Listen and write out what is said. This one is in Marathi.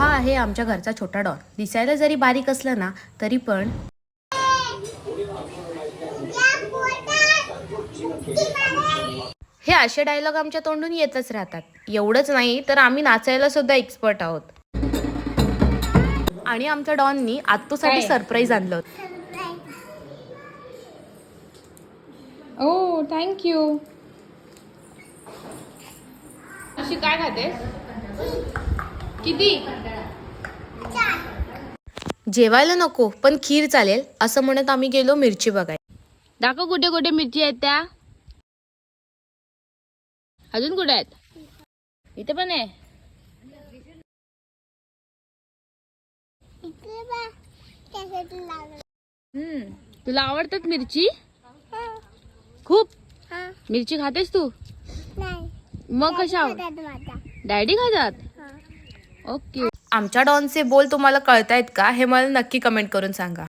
हा आहे आमच्या घरचा छोटा डॉन. दिसायला जरी बारीक असला ना तरी पण हे असे डायलॉग आमच्या तोंडून येतच राहतात. एवढंच नाही तर आम्ही नाचायला सुद्धा एक्सपर्ट आहोत. आणि आमच्या डॉननी आत्तूसाठी सरप्राईज आणलं. ओ थँक्यू. अशी काय खातेस? किती? जेवायला नको पण खीर चालेल असं म्हणत आम्ही गेलो मिरची बघायला. दाखव कुठे कुठे मिरची आहेत त्या. अजून कुठे आहेत? इथे पण आहे. तुला आवडतात मिरची खूप? मिरची खातेस तू? मग कशा डॅडी खातात? ओके. आमच्या डॉनचे बोल तुम्हाला कळतायत का हे मला नक्की कमेंट करून सांगा.